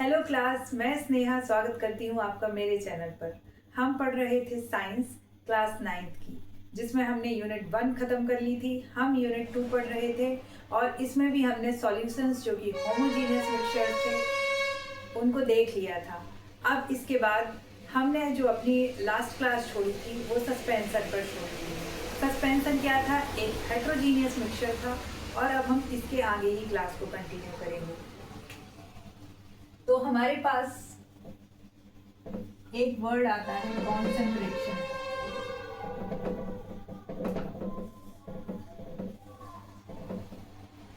Hello class, मैं स्नेहा स्वागत करती हूँ आपका मेरे चैनल पर। हम पढ़ रहे थे साइंस क्लास 9th की, जिसमें हमने यूनिट 1 ख़त्म कर ली थी। हम यूनिट 2 पढ़ रहे थे और इसमें भी हमने सॉल्यूशंस जो कि होमोजीनियस मिक्सचर थे उनको देख लिया था। अब इसके बाद हमने जो अपनी लास्ट क्लास छोड़ी थी वो सस्पेंशन पर छोड़ी थी। सस्पेंशन क्या था? एक हेट्रोजीनियस मिक्सचर था और अब हम इसके आगे ही क्लास को कंटिन्यू करेंगे। तो हमारे पास एक वर्ड आता है कॉन्सेंट्रेशन।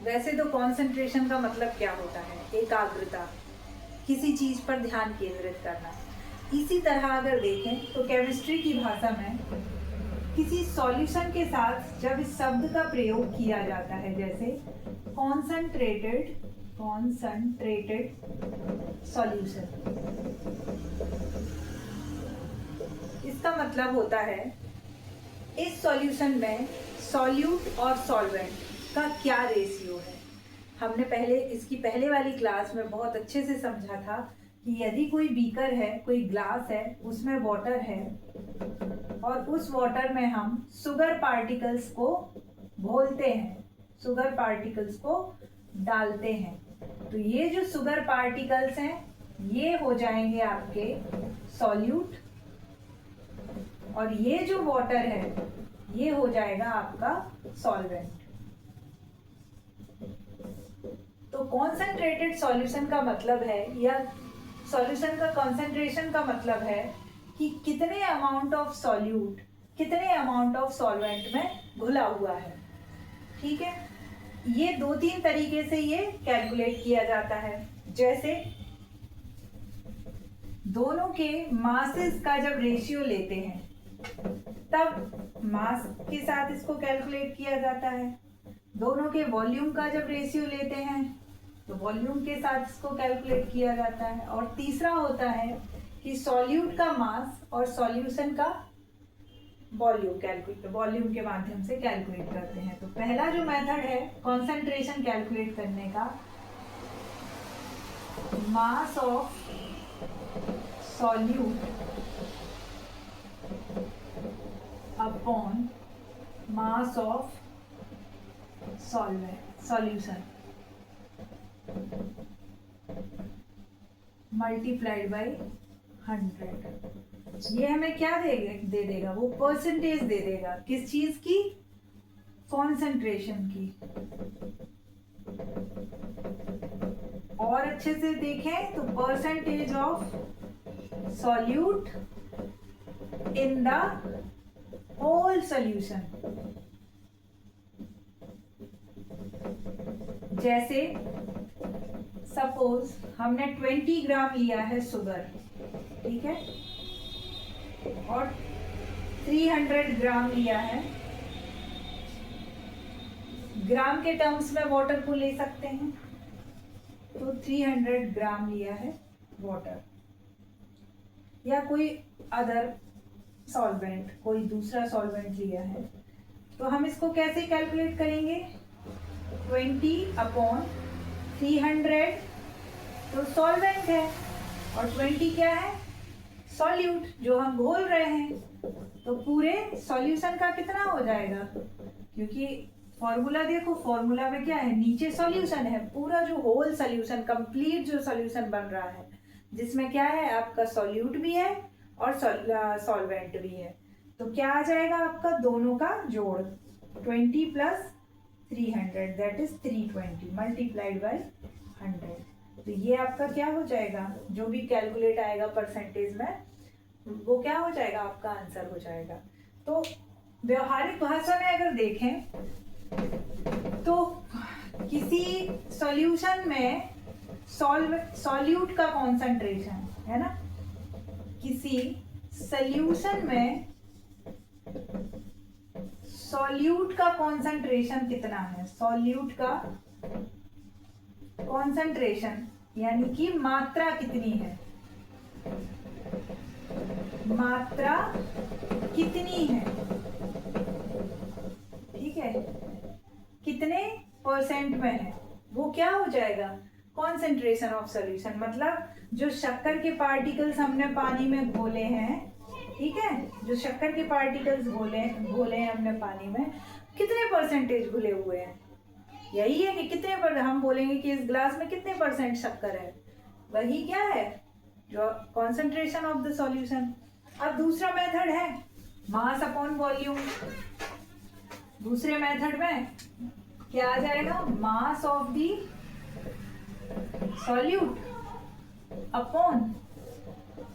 वैसे तो कॉन्सेंट्रेशन का मतलब क्या होता है? एकाग्रता, किसी चीज पर ध्यान केंद्रित करना। इसी तरह अगर देखें तो केमिस्ट्री की भाषा में किसी सॉल्यूशन के साथ जब इस शब्द का प्रयोग किया जाता है, जैसे कॉन्सेंट्रेटेड सॉल्यूशन, इसका मतलब होता है इस सॉल्यूशन में सॉल्यूट और सॉल्वेंट का क्या रेशियो है। हमने इसकी पहले वाली क्लास में बहुत अच्छे से समझा था कि यदि कोई बीकर है, कोई ग्लास है, उसमें वाटर है और उस वाटर में हम शुगर पार्टिकल्स को घोलते हैं, शुगर पार्टिकल्स को डालते हैं, तो ये जो शुगर पार्टिकल्स हैं ये हो जाएंगे आपके सॉल्यूट और ये जो वाटर है ये हो जाएगा आपका सॉल्वेंट। तो कॉन्सेंट्रेटेड सॉल्यूशन का मतलब है, या सॉल्यूशन का कॉन्सेंट्रेशन का मतलब है कि कितने अमाउंट ऑफ सॉल्यूट कितने अमाउंट ऑफ सॉल्वेंट में घुला हुआ है। ठीक है, ये 2-3 तरीके से ये कैलकुलेट किया जाता है। जैसे दोनों के मासेस का जब रेशियो लेते हैं तब मास के साथ इसको कैलकुलेट किया जाता है। दोनों के वॉल्यूम का जब रेशियो लेते हैं तो वॉल्यूम के साथ इसको कैलकुलेट किया जाता है। और तीसरा होता है कि सॉल्यूट का मास और सॉल्यूशन का वॉल्यूम के माध्यम से कैलकुलेट करते हैं। तो पहला जो मेथड है कॉन्सेंट्रेशन कैलकुलेट करने का, mass of solute upon mass of solution multiplied by 100। ये हमें क्या दे देगा? वो परसेंटेज दे देगा। किस चीज की? कॉन्सेंट्रेशन की। और अच्छे से देखें तो percentage of solute in the whole solution. जैसे सपोज हमने 20 ग्राम लिया है शुगर, ठीक है, और 300 ग्राम लिया है। ग्राम के टर्म्स में वाटर को ले सकते हैं, तो 300 ग्राम लिया है वाटर, या कोई अदर सॉल्वेंट, कोई दूसरा सॉल्वेंट लिया है, तो हम इसको कैसे कैलकुलेट करेंगे? 20 अपॉन 300 तो सॉल्वेंट है और 20 क्या है? सॉल्यूट, जो हम घोल रहे हैं। तो पूरे सॉल्यूशन का कितना हो जाएगा? क्योंकि फॉर्मूला देखो, फॉर्मूला में क्या है? नीचे सॉल्यूशन है, पूरा जो होल सॉल्यूशन, कंप्लीट जो सॉल्यूशन बन रहा है, जिसमें क्या है? आपका सॉल्यूट भी है और सॉल्वेंट भी है। तो क्या आ जाएगा आपका? दोनों का जोड़, 20 plus 300 that is 320 multiplied by 100। तो ये आपका क्या हो जाएगा? जो भी कैलकुलेट आएगा परसेंटेज में, वो क्या हो जाएगा? आपका आंसर हो जाएगा। तो व्यवहारिक भाषा में अगर देखें तो किसी सॉल्यूशन में सॉल्यूट का कॉन्सेंट्रेशन है ना, किसी सॉल्यूशन में सॉल्यूट का कॉन्सेंट्रेशन कितना है? सॉल्यूट का कॉन्सेंट्रेशन यानी कि मात्रा कितनी है? मात्रा कितनी है? ठीक है, कितने परसेंट में है? वो क्या हो जाएगा? कॉन्सेंट्रेशन ऑफ सॉल्यूशन मतलब जो शक्कर के पार्टिकल्स हमने पानी में घोले हैं, ठीक है, जो शक्कर के पार्टिकल्स घोले हैं हमने पानी में, कितने परसेंटेज घुले हुए हैं, यही है कि कितने पर हम बोलेंगे कि इस ग्लास में कितने परसेंट शक्कर है, वही क्या है, जो कॉन्सेंट्रेशन ऑफ द सॉल्यूशन। अब दूसरा मेथड है मास अपॉन वॉल्यूम। दूसरे मेथड में क्या आ जाएगा, mass of the solute upon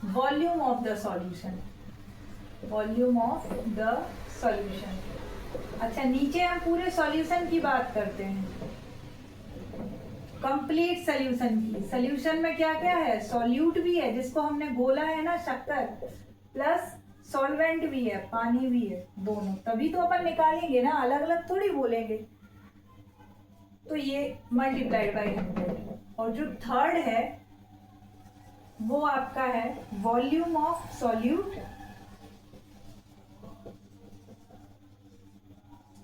volume of the solution, volume of the solution. अच्छा, नीचे हम पूरे सॉल्यूशन की बात करते हैं, कंप्लीट सॉल्यूशन की। सॉल्यूशन में क्या क्या है, सॉल्यूट भी है जिसको हमने घोला है ना शक्कर, प्लस सॉल्वेंट भी है, पानी भी है, दोनों, तभी तो अपन निकालेंगे ना, अलग अलग थोड़ी बोलेंगे। तो ये मल्टीप्लाइड बाई 100। और जो थर्ड है वो आपका है volume of solute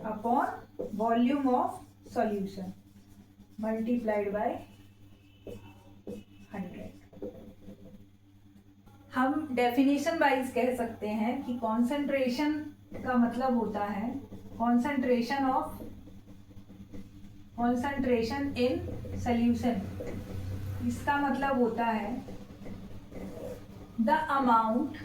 upon volume of solution multiplied by 100। हम डेफिनेशन वाइज कह सकते हैं कि कॉन्सेंट्रेशन का मतलब होता है कॉन्सेंट्रेशन इन सॉल्यूशन। इसका मतलब होता है द अमाउंट,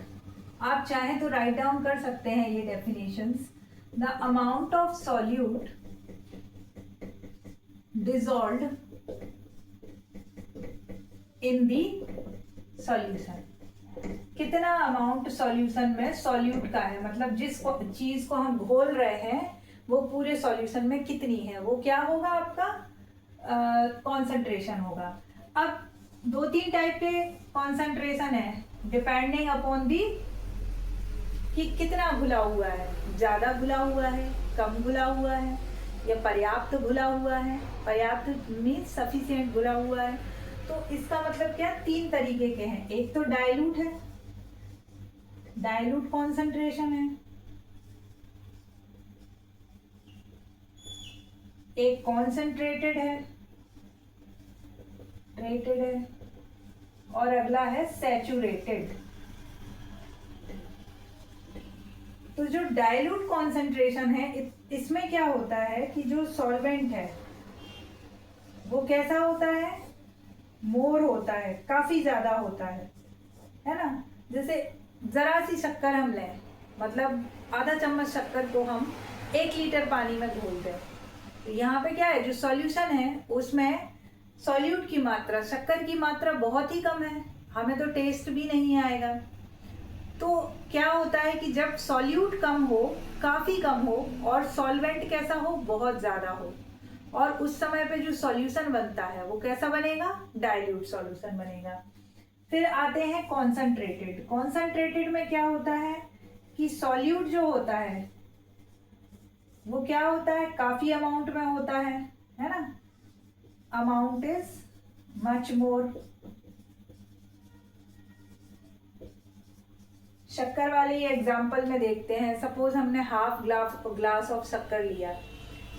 आप चाहें तो राइट डाउन कर सकते हैं ये definitions, the amount of solute dissolved in the solution। कितना अमाउंट सॉल्यूशन में सॉल्यूट का है, मतलब जिस चीज को हम घोल रहे हैं वो पूरे सॉल्यूशन में कितनी है, वो क्या होगा, आपका कॉन्सेंट्रेशन होगा। अब 2-3 टाइप के कॉन्सेंट्रेशन है डिपेंडिंग अपॉन दी कि कितना घुला हुआ है, ज्यादा घुला हुआ है, कम घुला हुआ है, या पर्याप्त घुला हुआ है। पर्याप्त मीन्स सफिशिएंट घुला हुआ है। तो इसका मतलब क्या, 3 तरीके के हैं। एक तो डाइल्यूट है, डाइल्यूट कॉन्सेंट्रेशन है, एक कॉन्सेंट्रेटेड है, और अगला है सैचुरेटेड। तो जो डाइल्यूट कॉन्सेंट्रेशन है इसमें क्या होता है कि जो सॉल्वेंट है वो कैसा होता है, मोर होता है, काफी ज्यादा होता है ना। जैसे जरा सी शक्कर हम लें, मतलब आधा चम्मच शक्कर को हम 1 लीटर पानी में घोलते हैं, तो यहाँ पे क्या है, जो सॉल्यूशन है उसमें सॉल्यूट की मात्रा, शक्कर की मात्रा बहुत ही कम है, हमें तो टेस्ट भी नहीं आएगा। तो क्या होता है कि जब सॉल्यूट कम हो, काफी कम हो, और सॉल्वेंट कैसा हो, बहुत ज्यादा हो, और उस समय पे जो सॉल्यूशन बनता है वो कैसा बनेगा, डाइल्यूट सॉल्यूशन बनेगा। फिर आते हैं कॉन्सेंट्रेटेड। कॉन्सेंट्रेटेड में क्या होता है कि सॉल्यूट जो होता है वो क्या होता है, काफी अमाउंट में होता है ना, अमाउंट इज मच मोर। शक्कर वाले एग्जाम्पल में देखते हैं, सपोज हमने हाफ ग्लास ऑफ शक्कर लिया,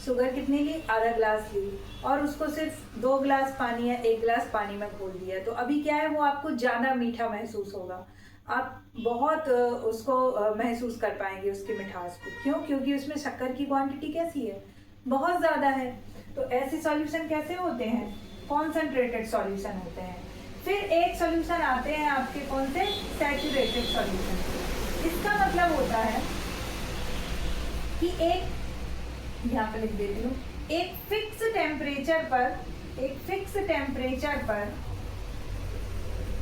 शुगर कितनी ली, आधा ग्लास ली, और उसको सिर्फ 2 ग्लास पानी या 1 ग्लास पानी में घोल दिया, तो अभी क्या है, वो आपको ज़्यादा मीठा महसूस होगा, आप बहुत उसको महसूस कर पाएंगे उसकी मिठास को। क्यों, क्योंकि उसमें शक्कर की क्वांटिटी कैसी है, बहुत ज़्यादा है। तो ऐसे सॉल्यूशन कैसे होते हैं, कॉन्सेंट्रेटेड सॉल्यूशन होते हैं। फिर एक सॉल्यूशन आते हैं आपके कौन से, सैचुरेटेड सॉल्यूशन। इसका मतलब होता है कि एक, यहाँ पे लिख देती हूँ, एक फिक्स टेम्परेचर पर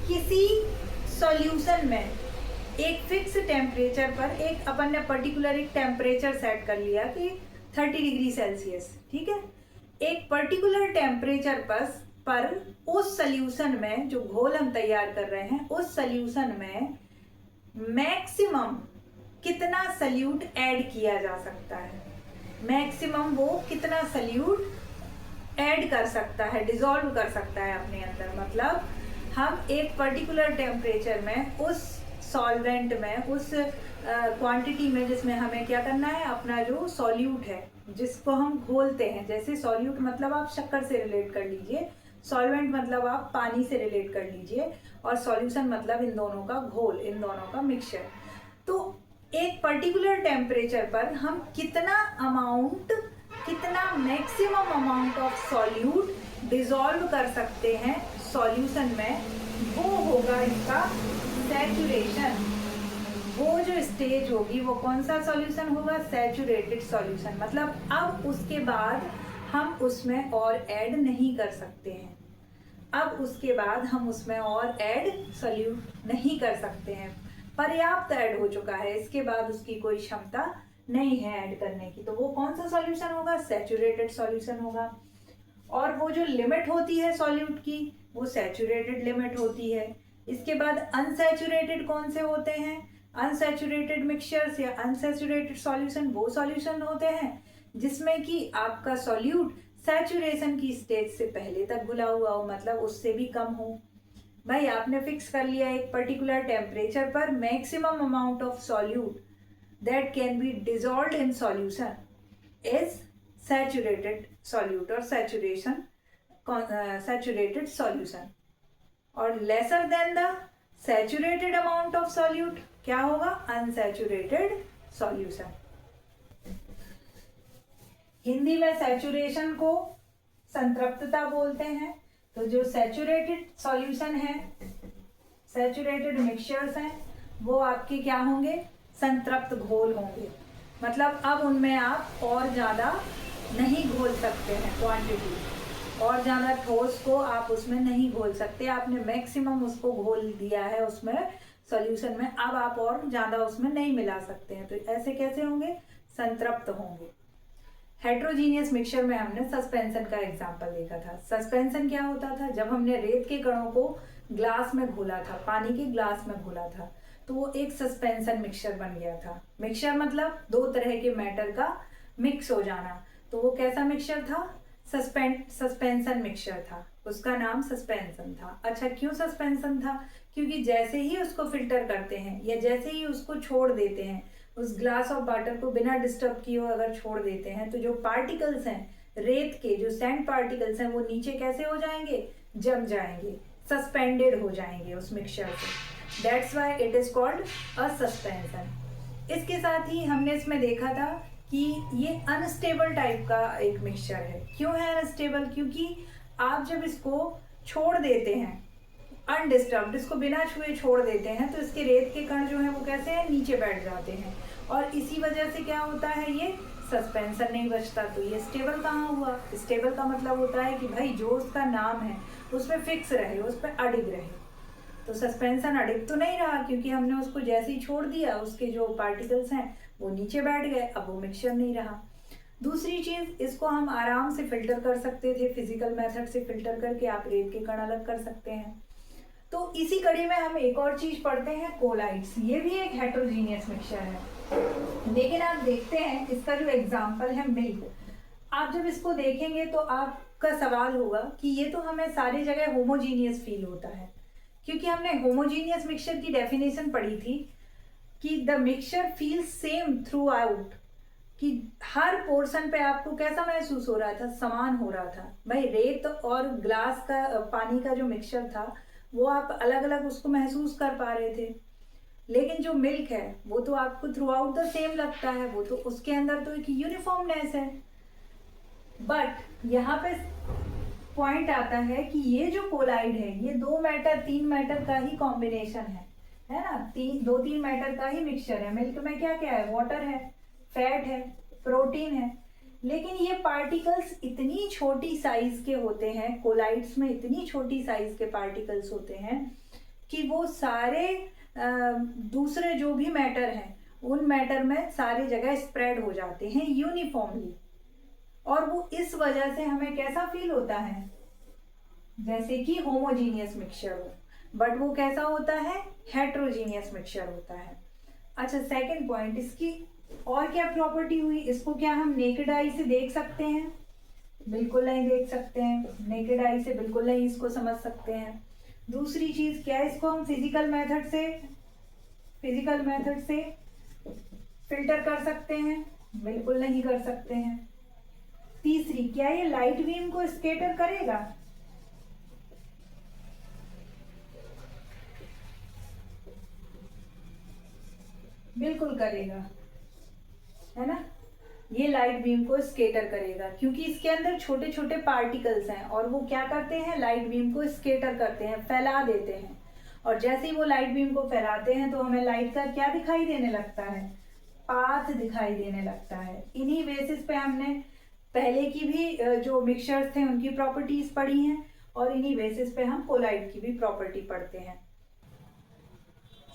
किसी सॉल्यूशन में, एक फिक्स टेम्परेचर पर, एक अपन ने पर्टिकुलर एक टेम्परेचर सेट कर लिया कि 30 डिग्री सेल्सियस, ठीक है। एक पर्टिकुलर टेम्परेचर पर उस सॉल्यूशन में, जो घोल हम तैयार कर रहे हैं, उस सॉल्यूशन में मैक्सिमम कितना सॉल्यूट ऐड किया जा सकता है, मैक्सिमम वो कितना सॉल्यूट ऐड कर सकता है, डिसॉल्व कर सकता है अपने अंदर। मतलब हम एक पर्टिकुलर टेम्परेचर में उस सॉल्वेंट में, उस क्वांटिटी में जिसमें हमें क्या करना है, अपना जो सॉल्यूट है जिसको हम घोलते हैं, जैसे सॉल्यूट मतलब आप शक्कर से रिलेट कर लीजिए, सॉल्वेंट मतलब आप पानी से रिलेट कर लीजिए, और सॉल्यूशन मतलब इन दोनों का घोल, इन दोनों का मिक्सचर। तो एक पर्टिकुलर टेम्परेचर पर हम कितना maximum amount of solute dissolve कर सकते हैं सॉल्यूशन में, वो होगा इसका सैचुरेशन। वो जो स्टेज होगी वो कौन सा सॉल्यूशन होगा? Saturated solution. मतलब अब उसके बाद हम उसमें और ऐड नहीं कर सकते हैं, अब उसके बाद हम उसमें और ऐड सॉल्यूट नहीं कर सकते हैं, पर्याप्त ऐड हो चुका है, इसके बाद उसकी कोई क्षमता नहीं है ऐड करने की। तो वो कौन सा सॉल्यूशन होगा? सैचुरेटेड सॉल्यूशन होगा। और वो जो लिमिट होती है सॉल्यूट की, वो सैचुरेटेड लिमिट होती है। इसके बाद अनसैचुरेटेड कौन से होते हैं? अनसैचुरेटेड मिक्सचर्स या अनसैचुरेटेड सॉल्यूशन वो सॉल्यूशन होते हैं जिसमें कि आपका सॉल्यूट सैचुरेशन की स्टेज से पहले तक घुला हुआ हो, मतलब उससे भी कम हो। भाई आपने फिक्स कर लिया एक पर्टिकुलर टेम्परेचर पर maximum amount of solute that can be dissolved in solution is saturated solute और सैचुरेटेड सॉल्यूशन। और lesser than the saturated amount of solute क्या होगा? Unsaturated solution. हिंदी में सैचुरेशन को संतृप्तता बोलते हैं। तो जो सैचुरेटेड सॉल्यूशन है, सैचुरेटेड मिक्सचर्स हैं, वो आपके क्या होंगे? संतृप्त घोल होंगे। मतलब अब उनमें आप और ज़्यादा नहीं घोल सकते हैं क्वांटिटी, और ज़्यादा ठोस को आप उसमें नहीं घोल सकते, आपने मैक्सिमम उसको घोल दिया है उसमें सॉल्यूशन में, अब आप और ज़्यादा उसमें नहीं मिला सकते हैं। तो ऐसे कैसे होंगे? संतृप्त होंगे। हेट्रोजीनियस मिक्सचर में हमने सस्पेंशन का एग्जाम्पल देखा था। सस्पेंशन क्या होता था? जब हमने रेत के कणों को ग्लास में घोला था, पानी के ग्लास में घोला था, तो वो एक सस्पेंशन मिक्सचर बन गया था। मिक्सचर मतलब दो तरह के मैटर का मिक्स हो जाना। तो वो कैसा मिक्सचर था? सस्पेंशन मिक्सचर था, उसका नाम सस्पेंशन था। अच्छा, क्यों सस्पेंशन था? क्योंकि जैसे ही उसको फिल्टर करते हैं या जैसे ही उसको छोड़ देते हैं, उस ग्लास ऑफ वाटर को बिना डिस्टर्ब किए अगर छोड़ देते हैं, तो जो पार्टिकल्स हैं रेत के, जो सैंड पार्टिकल्स हैं, वो नीचे कैसे हो जाएंगे? जम जाएंगे, सस्पेंडेड हो जाएंगे उस मिक्सचर से। That's why it is called a suspension. इसके साथ ही हमने इसमें देखा था कि ये अनस्टेबल टाइप का एक मिक्सचर है। क्यों है अनस्टेबल? क्योंकि आप जब इसको छोड़ देते हैं अनडिस्टर्ब्ड, इसको बिना छुए छोड़ देते हैं, तो इसके रेत के कण जो हैं वो कैसे हैं? नीचे बैठ जाते हैं, और इसी वजह से क्या होता है? ये सस्पेंशन नहीं बचता। तो ये स्टेबल कहाँ हुआ? स्टेबल का मतलब होता है कि भाई जो उसका नाम है उसमें फिक्स रहे, उस पर अडिग रहे। तो सस्पेंशन अडिग तो नहीं रहा, क्योंकि हमने उसको जैसे ही छोड़ दिया उसके जो पार्टिकल्स हैं वो नीचे बैठ गए, अब वो मिक्सचर नहीं रहा। दूसरी चीज़, इसको हम आराम से फिल्टर कर सकते थे, फिजिकल मेथड से फिल्टर करके आप रेत के कण अलग कर सकते हैं। तो इसी कड़ी में हम एक और चीज पढ़ते हैं, कोलाइड्स। ये भी एक हेट्रोजीनियस मिक्सचर है, लेकिन आप देखते हैं इसका जो एग्जाम्पल है मिल्क। आप जब इसको देखेंगे तो आपका सवाल होगा कि ये तो हमें सारी जगह होमोजीनियस फील होता है, क्योंकि हमने होमोजीनियस मिक्सचर की डेफिनेशन पढ़ी थी कि the mixture feels same through out, कि हर पोर्शन पे आपको कैसा महसूस हो रहा था? समान हो रहा था। भाई रेत और ग्लास का, पानी का जो मिक्सचर था, वो आप अलग अलग उसको महसूस कर पा रहे थे, लेकिन जो मिल्क है वो तो आपको थ्रू आउट द सेम लगता है, वो तो उसके अंदर तो एक यूनिफॉर्मनेस है। बट यहाँ पे पॉइंट आता है कि ये जो कोलाइड है, ये 2 मैटर 3 मैटर का ही कॉम्बिनेशन है ना? 2-3 मैटर का ही मिक्सचर है। मिल्क में क्या क्या है? वाटर है, फैट है, प्रोटीन है, लेकिन ये पार्टिकल्स इतनी छोटी साइज के होते हैं, कोलाइड्स में इतनी छोटी साइज के पार्टिकल्स होते हैं कि वो सारे दूसरे जो भी मैटर हैं उन मैटर में सारी जगह स्प्रेड हो जाते हैं यूनिफॉर्मली, और वो इस वजह से हमें कैसा फील होता है? जैसे कि होमोजीनियस मिक्सचर हो, बट वो कैसा होता है? हेट्रोजीनियस मिक्सचर होता है। अच्छा, सेकंड पॉइंट, इसकी और क्या प्रॉपर्टी हुई? इसको क्या हम नेकेड आई से देख सकते हैं? बिल्कुल नहीं देख सकते हैं, नेकेड आई से बिल्कुल नहीं इसको समझ सकते हैं। दूसरी चीज क्या है? इसको हम फिजिकल मेथड से फिल्टर कर सकते हैं? बिल्कुल नहीं कर सकते हैं। तीसरी, क्या ये लाइट बीम को स्कैटर करेगा? बिल्कुल करेगा, है ना। ये लाइट बीम को स्केटर करेगा क्योंकि इसके अंदर छोटे छोटे पार्टिकल्स हैं और वो क्या करते हैं, लाइट बीम को स्केटर करते हैं, फैला देते हैं। और जैसे ही वो लाइट बीम को फैलाते हैं तो हमें लाइट का क्या दिखाई देने लगता है, पाथ दिखाई देने लगता है। इन्हीं बेसिस पे हमने पहले की भी जो मिक्सचर्स थे उनकी प्रॉपर्टीज पढ़ी हैं और इन्हीं बेसिस पे हम कोलाइड की भी प्रॉपर्टी पढ़ते हैं।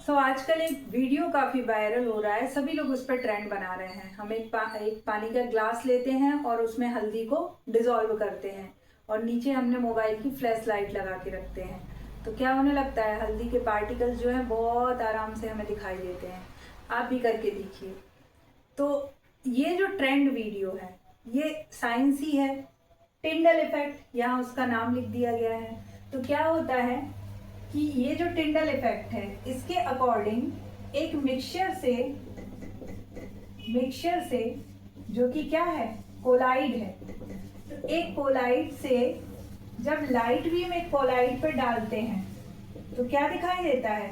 आजकल एक वीडियो काफ़ी वायरल हो रहा है, सभी लोग उस पर ट्रेंड बना रहे हैं। हम एक पानी का ग्लास लेते हैं और उसमें हल्दी को डिजोल्व करते हैं और नीचे हमने मोबाइल की फ्लैश लाइट लगा के रखते हैं, तो क्या होने लगता है, हल्दी के पार्टिकल्स जो हैं बहुत आराम से हमें दिखाई देते हैं। आप भी करके देखिए। तो ये जो ट्रेंड वीडियो है ये साइंस ही है, टिंडल इफेक्ट, यहाँ उसका नाम लिख दिया गया है। तो क्या होता है कि ये जो टिंडल इफेक्ट है इसके अकॉर्डिंग एक मिक्सचर से जो कि क्या है, कोलाइड है, तो एक कोलाइड से जब लाइट बीम एक कोलाइड पे डालते हैं तो क्या दिखाई देता है,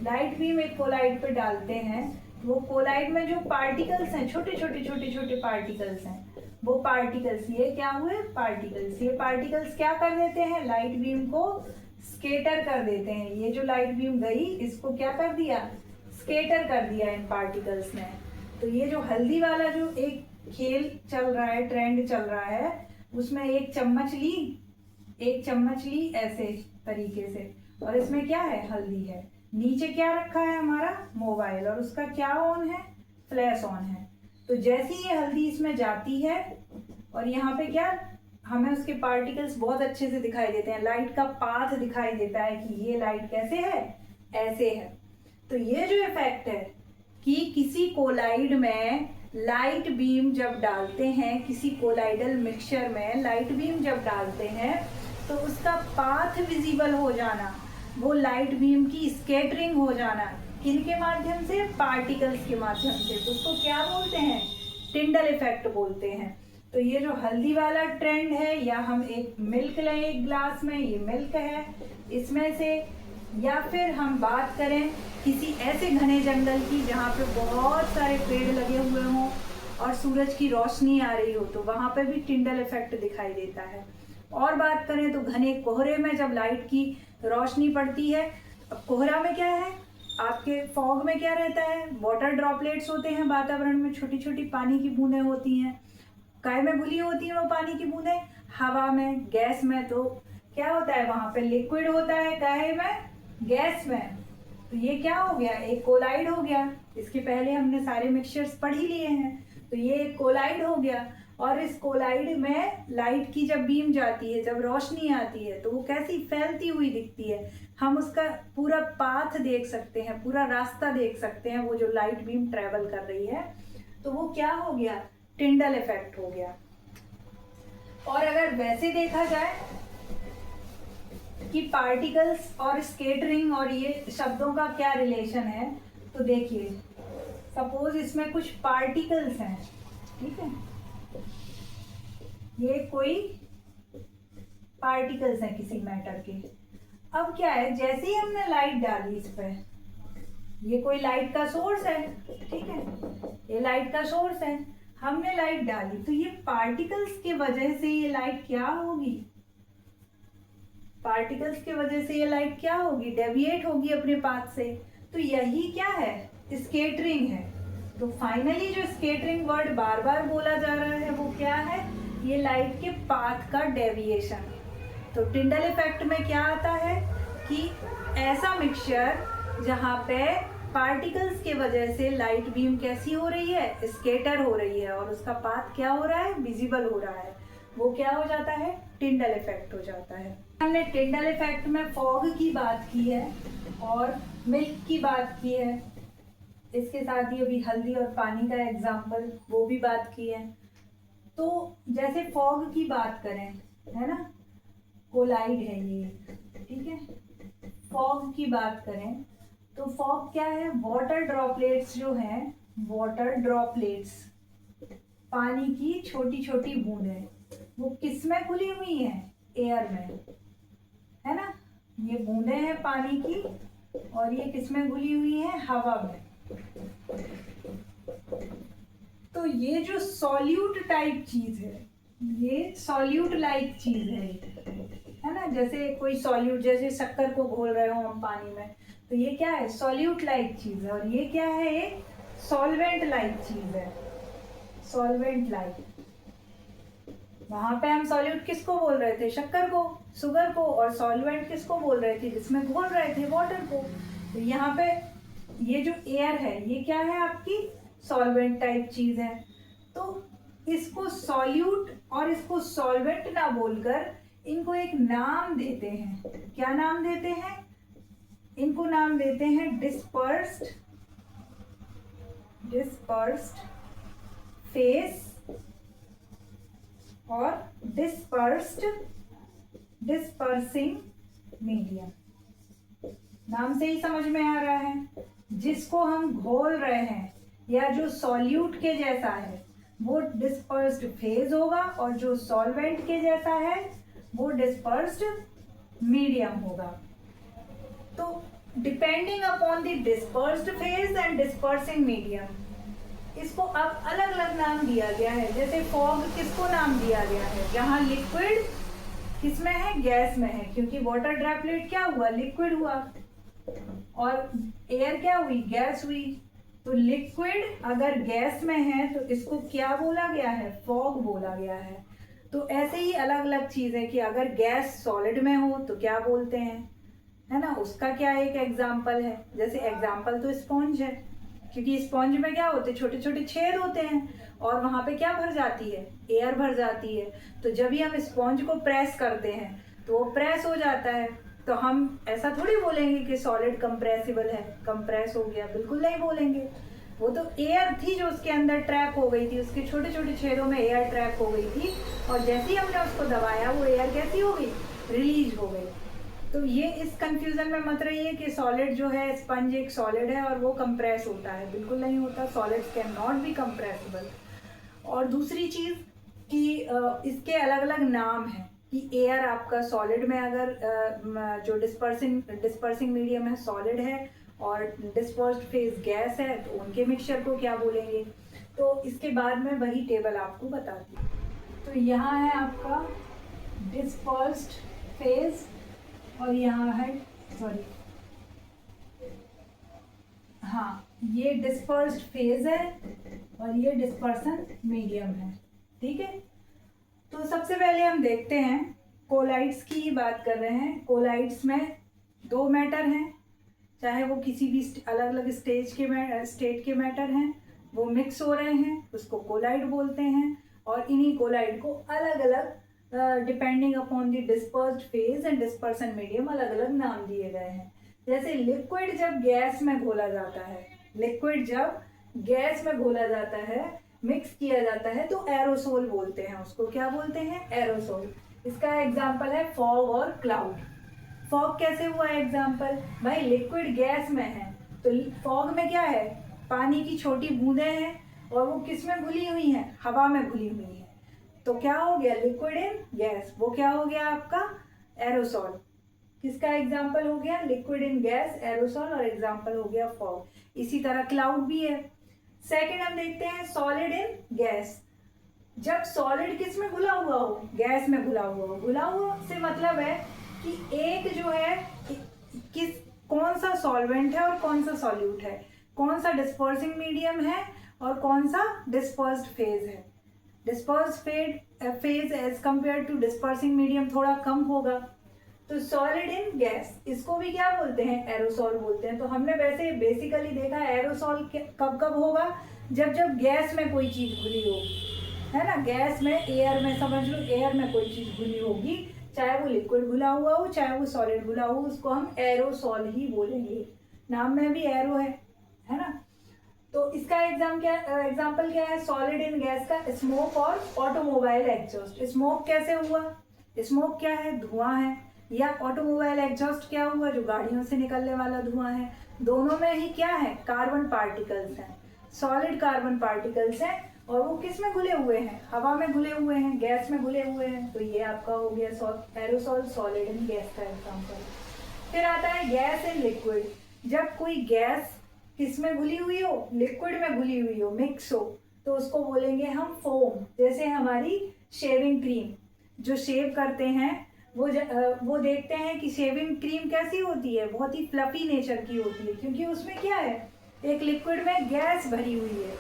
लाइट बीम एक कोलाइड पे डालते हैं, वो कोलाइड में जो पार्टिकल्स हैं, छोटे छोटे पार्टिकल्स हैं, वो पार्टिकल्स, ये क्या हुए, पार्टिकल्स, ये पार्टिकल्स क्या कर देते हैं, लाइट बीम को स्केटर कर देते हैं। ये जो लाइट बीम गई इसको क्या कर दिया, स्केटर कर दिया इन पार्टिकल्स ने। तो ये जो हल्दी वाला जो एक खेल चल रहा है, ट्रेंड चल रहा है, उसमें एक चम्मच ली ऐसे तरीके से, और इसमें क्या है, हल्दी है, नीचे क्या रखा है हमारा, मोबाइल, और उसका क्या ऑन है, फ्लैश ऑन है। तो जैसे ही ये हल्दी इसमें जाती है और यहाँ पे क्या, हमें उसके पार्टिकल्स बहुत अच्छे से दिखाई देते हैं, लाइट का पाथ दिखाई देता है कि ये लाइट कैसे है, ऐसे है। तो ये जो इफेक्ट है कि किसी कोलाइड में लाइट बीम जब डालते हैं, किसी कोलाइडल मिक्सचर में लाइट बीम जब डालते हैं तो उसका पाथ विजिबल हो जाना, वो लाइट बीम की स्कैटरिंग हो जाना, किनके माध्यम से, पार्टिकल्स के माध्यम से, तो उसको क्या बोलते हैं, टिंडल इफेक्ट बोलते हैं। तो ये जो हल्दी वाला ट्रेंड है, या हम एक मिल्क लें एक ग्लास में, ये मिल्क है इसमें से, या फिर हम बात करें किसी ऐसे घने जंगल की जहाँ पे बहुत सारे पेड़ लगे हुए हों और सूरज की रोशनी आ रही हो, तो वहाँ पे भी टिंडल इफेक्ट दिखाई देता है। और बात करें तो घने कोहरे में जब लाइट की रोशनी पड़ती है, अब कोहरा में क्या है, आपके फॉग में क्या रहता है, वाटर ड्रॉपलेट्स होते हैं वातावरण में, छोटी छोटी पानी की बूंदें होती हैं, काय में घुली होती है वो पानी की बूंदें, हवा में, गैस में, तो क्या होता है, वहां पे लिक्विड होता है, काहे में, गैस में। तो ये क्या हो गया, एक कोलाइड हो गया। इसके पहले हमने सारे मिक्सचर्स पढ़ ही लिए हैं, तो ये एक कोलाइड हो गया। और इस कोलाइड में लाइट की जब बीम जाती है, जब रोशनी आती है, तो वो कैसी फैलती हुई दिखती है, हम उसका पूरा पाथ देख सकते हैं, पूरा रास्ता देख सकते हैं, वो जो लाइट बीम ट्रेवल कर रही है, तो वो क्या हो गया, टिंडल इफेक्ट हो गया। और अगर वैसे देखा जाए कि पार्टिकल्स और स्केटरिंग और ये शब्दों का क्या रिलेशन है, तो देखिए, सपोज इसमें कुछ पार्टिकल्स हैं, ठीक है, ये कोई पार्टिकल्स हैं किसी मैटर के। अब क्या है, जैसे ही हमने लाइट डाली इस पर, ये कोई लाइट का सोर्स है, ठीक है, ये लाइट का सोर्स है, हमने लाइट डाली, तो ये पार्टिकल्स के वजह से ये लाइट क्या होगी, पार्टिकल्स के वजह से ये लाइट क्या होगी, डेविएट होगी अपने पाथ से। तो यही क्या है, स्केटरिंग है। तो फाइनली जो स्केटरिंग वर्ड बार बार बोला जा रहा है वो क्या है, ये लाइट के पाथ का डेविएशन। तो टिंडल इफेक्ट में क्या आता है कि ऐसा मिक्सचर जहाँ पे पार्टिकल्स के वजह से लाइट बीम कैसी हो रही है, स्केटर हो रही है, और उसका पाथ क्या हो रहा है, विजिबल हो रहा है, वो क्या हो जाता है, टिंडल इफेक्ट हो जाता है। हमने टिंडल इफेक्ट में फॉग की बात की है और मिल्क की बात की है, इसके साथ ही अभी हल्दी और पानी का एग्जाम्पल वो भी बात की है। तो जैसे फॉग की बात करें, है ना, कोलाइड है ये, ठीक है, फॉग की बात करें तो फॉग क्या है, वाटर ड्रॉपलेट्स जो हैं, वाटर ड्रॉपलेट्स, पानी की छोटी छोटी बूंदें, वो किस में खुली हुई हैं, एयर में, है ना, ये बूंदें हैं पानी की, और ये किस में घुली हुई हैं, हवा में। तो ये जो सॉल्यूट टाइप चीज है, ये सॉल्यूट लाइक चीज है ना। जैसे कोई सॉल्यूट, जैसे शक्कर को घोल रहे हो हम पानी में, तो ये क्या है, सॉल्यूट लाइक चीज है। और ये क्या है, एक सॉल्वेंट लाइक चीज है, सॉल्वेंट लाइक। वहां पे हम सॉल्यूट किसको बोल रहे थे, शक्कर को, शुगर को, और सॉल्वेंट किसको बोल रहे थे, जिसमें घोल रहे थे, वाटर को। तो यहाँ पे ये जो एयर है, ये क्या है, आपकी सॉल्वेंट टाइप चीज है। तो इसको सॉल्यूट और इसको सॉल्वेंट ना बोलकर इनको एक नाम देते हैं। क्या नाम देते हैं, इनको नाम देते हैं डिस्पर्स्ड, डिस्पर्स्ड फेस और डिस्पर्स्ड, डिस्पर्सिंग मीडियम। नाम से ही समझ में आ रहा है, जिसको हम घोल रहे हैं या जो सॉल्यूट के जैसा है वो डिस्पर्स्ड फेज होगा, और जो सॉल्वेंट के जैसा है वो डिस्पर्स्ड मीडियम होगा। तो depending upon the dispersed phase and dispersing medium, इसको अब अलग अलग नाम दिया गया है। जैसे फॉग किसको नाम दिया गया है, जहां लिक्विड किसमें है, गैस में है, क्योंकि वाटर ड्रॉपलेट क्या हुआ, लिक्विड हुआ, और एयर क्या हुई, गैस हुई। तो लिक्विड अगर गैस में है तो इसको क्या बोला गया है, फॉग बोला गया है। तो ऐसे ही अलग अलग चीज है कि अगर गैस सॉलिड में हो तो क्या बोलते हैं, है ना। उसका क्या एक एग्जाम्पल है, जैसे एग्जाम्पल तो स्पॉन्ज है, क्योंकि स्पॉन्ज में क्या होते हैं, छोटे छोटे छेद होते हैं, और वहां पे क्या भर जाती है, एयर भर जाती है। तो जब भी हम स्पॉन्ज को प्रेस करते हैं तो वो प्रेस हो जाता है। तो हम ऐसा थोड़ी बोलेंगे कि सॉलिड कंप्रेसिबल है, कंप्रेस हो गया, बिल्कुल नहीं बोलेंगे। वो तो एयर थी जो उसके अंदर ट्रैप हो गई थी, उसके छोटे छोटे छेदों में एयर ट्रैप हो गई थी, और जैसे ही हमने उसको दबाया वो एयर कैसी हो गई, रिलीज हो गई। तो ये इस कंफ्यूजन में मत रहिए कि सॉलिड जो है, स्पंज एक सॉलिड है और वो कंप्रेस होता है, बिल्कुल नहीं होता। Solids can not be compressible. और दूसरी चीज कि इसके अलग अलग नाम हैं, कि एयर आपका सॉलिड में अगर जो डिस्पर्सिंग मीडियम है सॉलिड है और डिस्पर्स्ड फेज गैस है, तो उनके मिक्सचर को क्या बोलेंगे। तो इसके बाद में वही टेबल आपको बताती हूँ। तो यहाँ है आपका डिस्पर्स्ड फेज, और यहाँ है, सॉरी, हाँ, ये डिस्पर्स्ड फेज है और ये डिस्पर्सन मीडियम है, ठीक है। तो सबसे पहले हम देखते हैं, कोलाइड्स की ही बात कर रहे हैं। कोलाइड्स में दो मैटर हैं, चाहे वो किसी भी अलग अलग स्टेट के मैटर हैं, वो मिक्स हो रहे हैं, उसको कोलाइड बोलते हैं। और इन्हीं कोलाइड को अलग अलग depending upon the dispersed phase and dispersion medium अलग अलग नाम दिए गए हैं। जैसे लिक्विड जब गैस में घोला जाता है, लिक्विड जब गैस में घोला जाता है, मिक्स किया जाता है, तो एरोसोल बोलते हैं उसको। क्या बोलते हैं, एरोसोल। इसका एग्जाम्पल है फॉग और क्लाउड। फॉग कैसे हुआ एग्जाम्पल, भाई लिक्विड गैस में है, तो फॉग में क्या है, पानी की छोटी बूंदें हैं, और वो किस में घुली हुई हैं, हवा में घुली हुई हैं। तो क्या हो गया, लिक्विड इन गैस, वो क्या हो गया आपका, एरोसोल। किसका एग्जाम्पल हो गया, लिक्विड इन गैस, एरोसोल, और एग्जाम्पल हो गया फॉग। इसी तरह क्लाउड भी है। सेकेंड हम देखते हैं सॉलिड इन गैस। जब सॉलिड किस में घुला हुआ हो, गैस में घुला हुआ हो। घुला हुआ से मतलब है कि एक जो है, कौन सा सॉल्वेंट है और कौन सा सॉल्यूट है, कौन सा डिस्पर्सिंग मीडियम है और कौन सा डिस्पर्स्ड फेज है। Dispersed phase as compare to dispersing medium थोड़ा कम होगा। तो सॉलिड इन गैस, इसको भी क्या बोलते हैं, एरोसोल बोलते हैं। तो हमने वैसे बेसिकली देखा एरोसोल कब कब होगा, जब जब गैस में कोई चीज घुली होगी, है ना। गैस में, एयर में, समझ लो एयर में कोई चीज घुली होगी, चाहे वो लिक्विड घुला हुआ हो चाहे वो सॉलिड घुला हो, उसको हम एरोसोल ही बोलेंगे। नाम में भी एरो है ना। तो इसका एग्जाम्पल क्या है, सॉलिड इन गैस का स्मोक और ऑटोमोबाइल एग्जॉस्ट। स्मोक कैसे हुआ, स्मोक क्या है, धुआं है, या ऑटोमोबाइल एग्जॉस्ट क्या हुआ, जो गाड़ियों से निकलने वाला धुआं है। दोनों में ही क्या है, कार्बन पार्टिकल्स हैं, सॉलिड कार्बन पार्टिकल्स हैं, और वो किस में घुले हुए हैं, हवा में घुले हुए हैं, गैस में घुले हुए हैं। तो ये आपका हो गया एरोसोल, सॉलिड इन गैस का एग्जाम्पल। फिर आता है गैस इन लिक्विड। जब कोई गैस किस में घुली हुई हो, लिक्विड में घुली हुई हो, मिक्स हो, तो उसको बोलेंगे हम फोम। जैसे हमारी शेविंग क्रीम, जो शेव करते हैं वो देखते हैं कि शेविंग क्रीम कैसी होती है, बहुत ही फ्लफी नेचर की होती है, क्योंकि उसमें क्या है, एक लिक्विड में गैस भरी हुई है।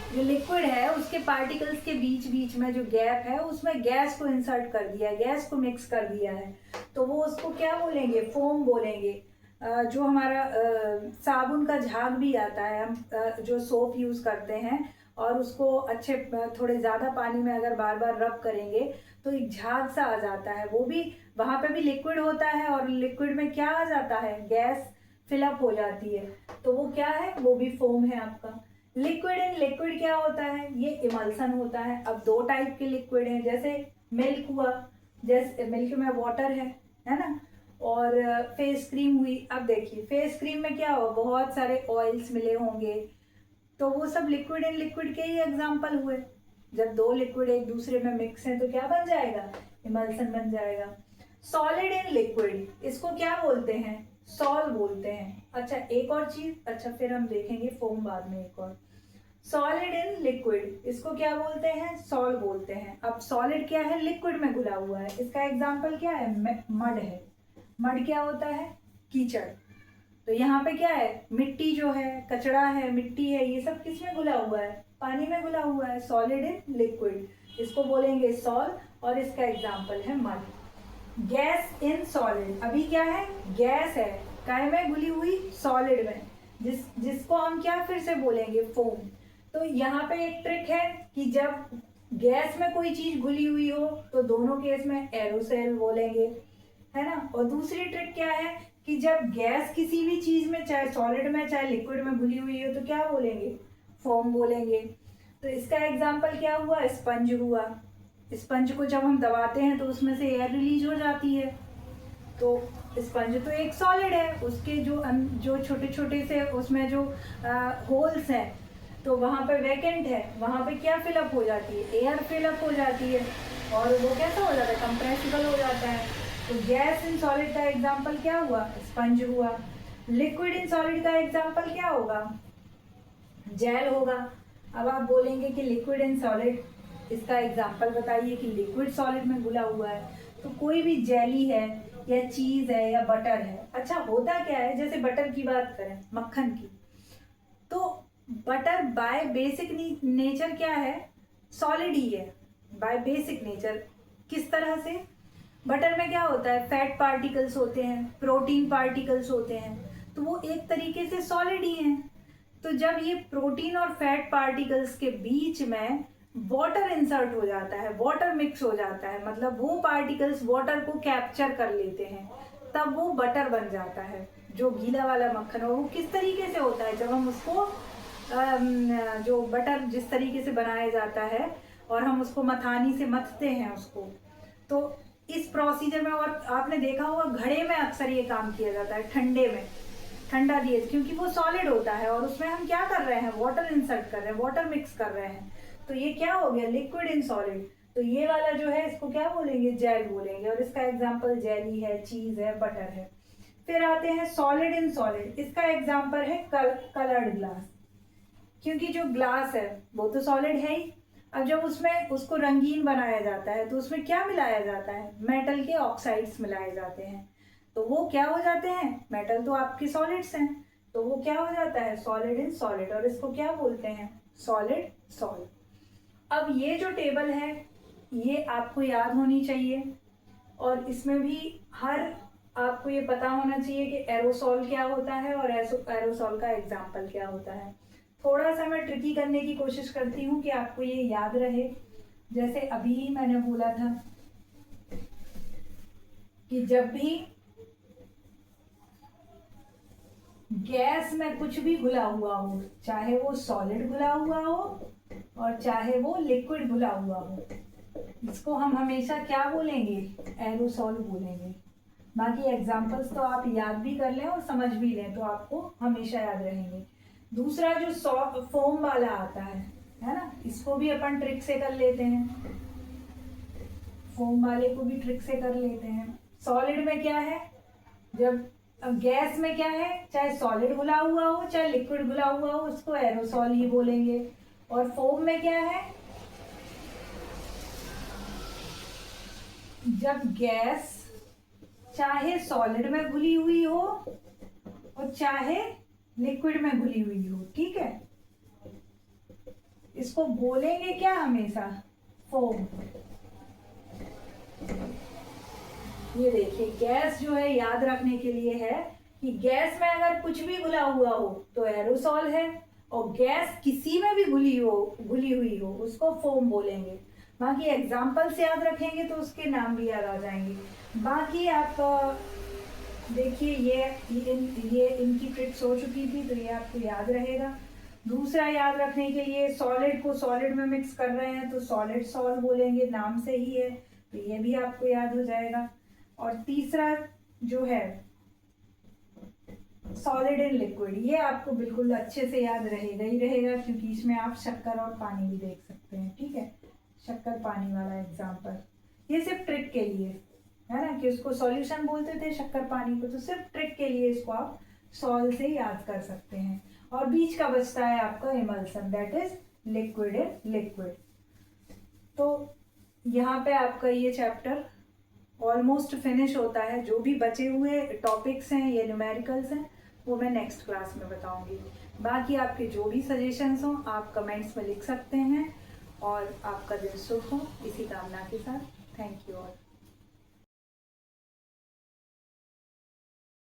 जो लिक्विड है उसके पार्टिकल्स के बीच बीच में जो गैप है उसमें गैस को इंसर्ट कर दिया है, गैस को मिक्स कर दिया है, तो वो उसको क्या बोलेंगे, फोम बोलेंगे। जो हमारा साबुन का झाग भी आता है, हम जो सोप यूज़ करते हैं और उसको अच्छे थोड़े ज़्यादा पानी में अगर बार बार रब करेंगे तो एक झाग सा आ जाता है, वो भी वहाँ पे भी लिक्विड होता है और लिक्विड में क्या आ जाता है, गैस फिलअप हो जाती है, तो वो क्या है, वो भी फोम है आपका। लिक्विड इन लिक्विड क्या होता है, ये इमल्सन होता है। अब दो टाइप के लिक्विड हैं, जैसे मिल्क हुआ, जैसे मिल्क में वाटर है ना, और फेस क्रीम हुई। अब देखिए फेस क्रीम में क्या हो, बहुत सारे ऑयल्स मिले होंगे, तो वो सब लिक्विड इन लिक्विड के ही एग्जाम्पल हुए। जब दो लिक्विड एक दूसरे में मिक्स है तो क्या बन जाएगा, इमल्सन बन जाएगा। सॉलिड इन लिक्विड, इसको क्या बोलते हैं, सॉल बोलते हैं। अच्छा एक और चीज, अच्छा फिर हम देखेंगे फोम बाद में एक और। सॉलिड इन लिक्विड, इसको क्या बोलते हैं, सॉल बोलते हैं। अब सॉलिड क्या है, लिक्विड में घुला हुआ है, इसका एग्जाम्पल क्या है, मड है। मड क्या होता है, कीचड़। तो यहाँ पे क्या है, मिट्टी जो है, कचड़ा है, मिट्टी है, ये सब किस में घुला हुआ है, पानी में घुला हुआ है। सॉलिड इन लिक्विड, इसको बोलेंगे सॉल, और इसका एग्जाम्पल है मड। गैस इन सॉलिड, अभी क्या है, गैस है, काय में घुली हुई, सॉलिड में, जिसको हम क्या फिर से बोलेंगे, फोम। तो यहाँ पे एक ट्रिक है कि जब गैस में कोई चीज घुली हुई हो तो दोनों केस में एरोसोल बोलेंगे, है ना। और दूसरी ट्रिक क्या है कि जब गैस किसी भी चीज में, चाहे सॉलिड में चाहे लिक्विड में घुली हुई हो, तो क्या बोलेंगे, फोम बोलेंगे। तो इसका एग्जाम्पल क्या हुआ, स्पंज हुआ। स्पंज को जब हम दबाते हैं तो उसमें से एयर रिलीज हो जाती है, तो स्पंज तो एक सॉलिड है, उसके जो छोटे छोटे से उसमें जो होल्स हैं, तो वहाँ पे वैकेंट है, वहाँ पे क्या फिलअप हो जाती है, एयर फिलअप हो जाती है, और वो कैसा हो जाता है, कंप्रेसिबल हो जाता है। तो गैस इन सॉलिड का एग्जाम्पल क्या हुआ, स्पंज हुआ। लिक्विड इन सॉलिड का एग्जाम्पल क्या होगा, जेल होगा। अब आप बोलेंगे कि लिक्विड इन सॉलिड, इसका एग्जाम्पल बताइए कि लिक्विड सॉलिड में घुला हुआ है, तो कोई भी जेली है या चीज है या बटर है। अच्छा होता क्या है, जैसे बटर की बात करें, मक्खन की, तो बटर बाय बेसिक नेचर क्या है, सॉलिड ही है बाय बेसिक नेचर। किस तरह से, बटर में क्या होता है, फैट पार्टिकल्स होते हैं, प्रोटीन पार्टिकल्स होते हैं, तो वो एक तरीके से सॉलिड ही हैं। तो जब ये प्रोटीन और फैट पार्टिकल्स के बीच में वाटर इंसर्ट हो जाता है, वाटर मिक्स हो जाता है, मतलब वो पार्टिकल्स वाटर को कैप्चर कर लेते हैं, तब वो बटर बन जाता है। जो गीला वाला मक्खन है वो किस तरीके से होता है, जब हम उसको जो बटर जिस तरीके से बनाया जाता है और हम उसको मथानी से मथते हैं उसको, तो इस प्रोसीजर में, और आपने देखा होगा घड़े में अक्सर ये काम किया जाता है, ठंडे में, ठंडा दिए, क्योंकि वो सॉलिड होता है और उसमें हम क्या कर रहे हैं, वाटर इंसर्ट कर रहे हैं, वाटर मिक्स कर रहे हैं, तो ये क्या हो गया, लिक्विड इन सॉलिड। तो ये वाला जो है इसको क्या बोलेंगे, जेल बोलेंगे, और इसका एग्जाम्पल जेली है, चीज है, बटर है। फिर आते हैं सॉलिड इन सॉलिड, इसका एग्जाम्पल है कलर्ड ग्लास, क्योंकि जो ग्लास है वो तो सॉलिड है ही। अब जब उसमें उसको रंगीन बनाया जाता है तो उसमें क्या मिलाया जाता है, मेटल के ऑक्साइड्स मिलाए जाते हैं, तो वो क्या हो जाते हैं, मेटल तो आपके सॉलिड्स हैं, तो वो क्या हो जाता है, सॉलिड इन सॉलिड, और इसको क्या बोलते हैं, सॉलिड सॉल्ट। अब ये जो टेबल है ये आपको याद होनी चाहिए, और इसमें भी हर आपको ये पता होना चाहिए कि एरोसोल क्या होता है और एरोसोल का एग्जाम्पल क्या होता है। थोड़ा सा मैं ट्रिकी करने की कोशिश करती हूँ कि आपको ये याद रहे। जैसे अभी ही मैंने बोला था कि जब भी गैस में कुछ भी घुला हुआ हो, चाहे वो सॉलिड घुला हुआ हो और चाहे वो लिक्विड घुला हुआ हो, इसको हम हमेशा क्या बोलेंगे, एरोसोल बोलेंगे। बाकी एग्जाम्पल्स तो आप याद भी कर लें और समझ भी लें तो आपको हमेशा याद रहेंगे। दूसरा जो फोम वाला आता है ना, इसको भी अपन ट्रिक से कर लेते हैं, फोम वाले को भी ट्रिक से कर लेते हैं। सॉलिड में क्या है, जब अब गैस में क्या है, चाहे सॉलिड घुला हुआ हो चाहे लिक्विड घुला हुआ हो, उसको एरोसॉल ही बोलेंगे। और फोम में क्या है, जब गैस चाहे सॉलिड में घुली हुई हो और चाहे लिक्विड में घुली हुई हो, ठीक है, इसको बोलेंगे क्या हमेशा, फोम। ये देखिए गैस जो है याद रखने के लिए है कि गैस में अगर कुछ भी घुला हुआ हो तो एरोसॉल है, और गैस किसी में भी घुली हुई हो उसको फोम बोलेंगे। बाकी एग्जाम्पल से याद रखेंगे तो उसके नाम भी याद आ जाएंगे। बाकी आप देखिए ये इनकी ट्रिक्स हो चुकी थी, तो ये आपको याद रहेगा। दूसरा याद रखने के लिए, सॉलिड को सॉलिड में मिक्स कर रहे हैं तो सॉलिड सॉल्ट बोलेंगे, नाम से ही है, तो ये भी आपको याद हो जाएगा। और तीसरा जो है सॉलिड एंड लिक्विड, ये आपको बिल्कुल अच्छे से याद रहेगा ही रहेगा, क्योंकि इसमें आप शक्कर और पानी भी देख सकते हैं, ठीक है, शक्कर पानी वाला एग्जाम्पल। ये सिर्फ ट्रिक के लिए है ना, कि उसको सॉल्यूशन बोलते थे शक्कर पानी को, तो सिर्फ ट्रिक के लिए इसको आप सॉल से याद कर सकते हैं। और बीच का बचता है आपका emulsion, that is liquid and liquid. तो यहाँ पे आपका ये चैप्टर ऑलमोस्ट फिनिश होता है। जो भी बचे हुए टॉपिक्स हैं या न्यूमेरिकल्स हैं वो मैं नेक्स्ट क्लास में बताऊंगी। बाकी आपके जो भी सजेशंस हों आप कमेंट्स में लिख सकते हैं। और आपका दिन शुभ हो, इसी कामना के साथ, थैंक यू ऑल।